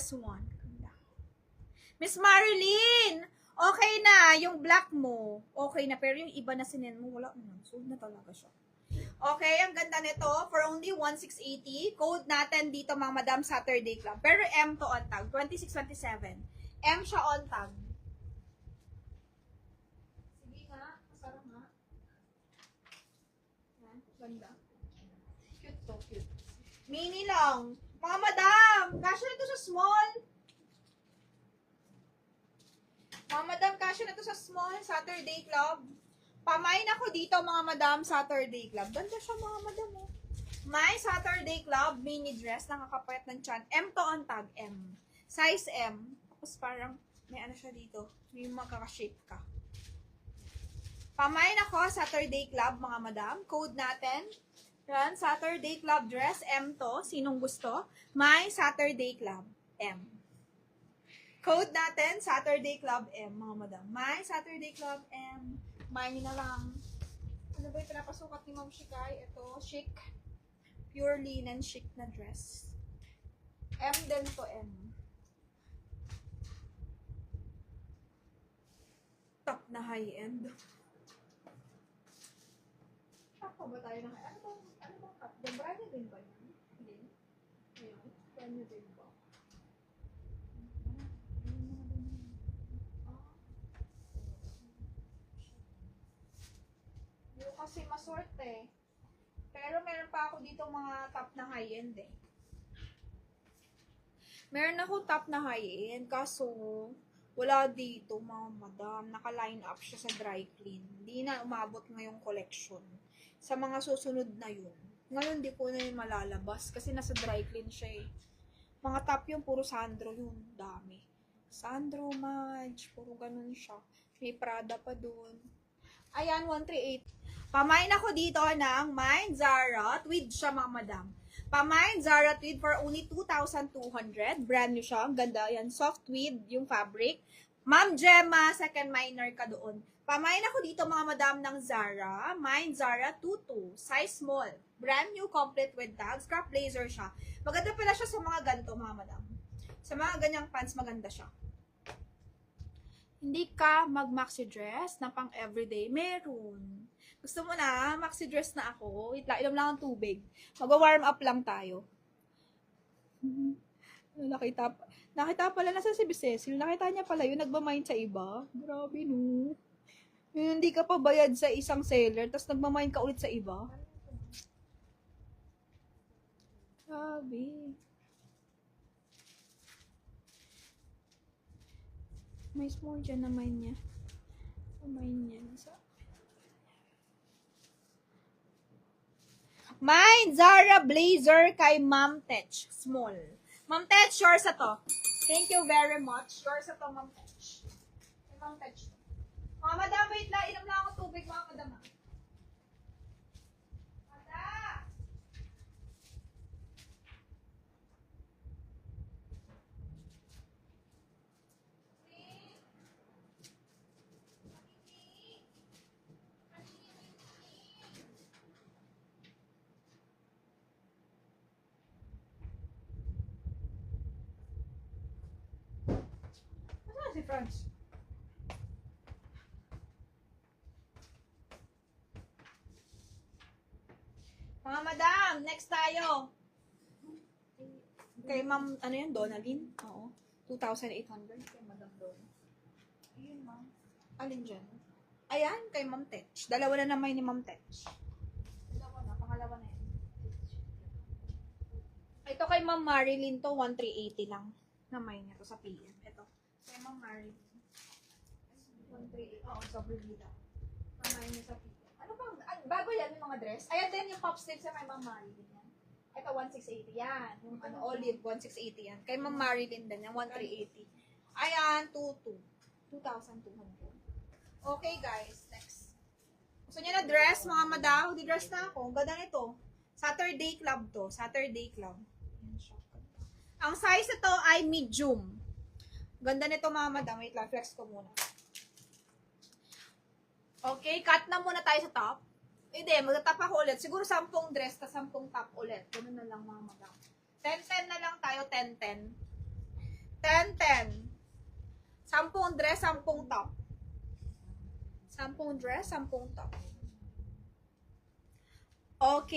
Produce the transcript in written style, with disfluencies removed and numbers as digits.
this one. Miss Marilyn! Okay na, yung black mo. Okay na, pero yung iba na sinin mo, wala na. Sold na talaga siya. Okay, ang ganda nito. For only 1,680. Code natin dito, mga Madam Saturday Club. Pero M to on tag. 2627. M siya on tag. Sige nga, masarap nga. Yan, ganda. Cute to, cute. Mini lang. Mga Madam, kasya nito sa small. Mga Madam, kasya na to sa small Saturday Club. Pamain ako dito, mga Madam, Saturday Club. Ganda siya, mga Madam. Oh. My Saturday Club mini dress, nakakapayat ng tiyan. M to on tag, M. Size M. Tapos parang, may ano siya dito. May magkakashape ka. Pamain ako, Saturday Club, mga Madam. Code natin. Yan, Saturday Club dress, M to. Sinong gusto? My Saturday Club, M. Code natin, Saturday Club M, mga Madam. My Saturday Club M. Mine na lang. Ano ba yung pinapasukat ni Ma'am Shikay? Ito, chic. Pure linen chic na dress. M din to M. Top na high-end. Top ba tayo na? Ano bang top? Brand new din ba yun? Hindi. Ayun. Brand new din ba? Kasi masort eh. Pero meron pa ako dito mga top na high-end eh. Meron ako top na high-end, kaso wala dito, mga Madam. Naka-line up siya sa dry clean. Hindi na umabot ngayong collection. Sa mga susunod na yun. Ngayon di ko na yun malalabas kasi nasa dry clean siya eh. Mga top yung puro Sandro yun. Dami. Sandro, Madge, puro ganun siya. May Prada pa dun. Ayan, 138. Pamain ako dito ng Mind Zara Tweed siya, mga Madam. Pamain Zara Tweed for only 2,200. Brand new siya. Ang ganda. Yan, soft tweed yung fabric. Ma'am Gemma, second minor ka doon. Pamain ako dito, mga Madam, ng Zara. Mind Zara 22. Size small. Brand new, complete with tags. Scrap blazer siya. Maganda pala siya sa mga ganito, mga Madam. Sa mga ganyang pants, maganda siya. Hindi ka mag-maxi dress na pang everyday. Meron. Gusto mo na, maxi dress na ako. Wait lang, inom lang ang tubig. Mag-warm up lang tayo. Nakita pala, nasa si Cecil. Nakita niya pala yun, nagmamind sa iba. Grabe no. Yung hindi ka pa bayad sa isang seller, tapos nagmamind ka ulit sa iba. Grabe. May small dyan na mine niya. Mine niya. Mine, Zara Blazer kay Ma'am Tech. Small. Ma'am Tech, sure sa to. Thank you very much. Sure sa to, Ma'am Tech. Ma'am Tech. Mga Madam, wait lang. Inom lang ako tubig, mga Madam. Si Franz. Mga Madam, next tayo. Kay Ma'am, ano yan, Donalyn? Oo. 2,800 kay Madam Don. Ayun, Ma'am. Alin dyan? Ayan, kay Ma'am Tech. Dalawa na naman ni Ma'am Tech. Dalawa na, pangalawa na yan. Ito kay Ma'am Marilyn to, 1,380 lang. Namay niya to sa PM. Ito. Kay Ma'am Marilyn. 138. Oo, sobrang dito. Mamay niya sa pito. Ano bang, bago yan yung mga dress? Ayan din yung pop sleeves sa kay Ma'am Marilyn yan. Ito, 1,680 yan. Yung ano, olive, 1,680 yan. Kay Ma'am Marilyn din yan, 1,380. Ayan, 2,200. Okay, guys. Next. Gusto niya na dress, mga Madam? Di-dress na ako. Ang ganda nito. Saturday Club to. Saturday Club. Ayan siya. Ang size ito ay medium. Ganda nito, mga Madam. Wait lang, flex ko muna. Okay, cut na muna tayo sa top. Hindi, magta-top ako ulit. Siguro 10 dress ta 10 top ulit. Ganun na lang, mga Madam. 10-10 na lang tayo, 10-10. 10-10. 10 dress, 10 top. 10 dress, 10 top. Okay.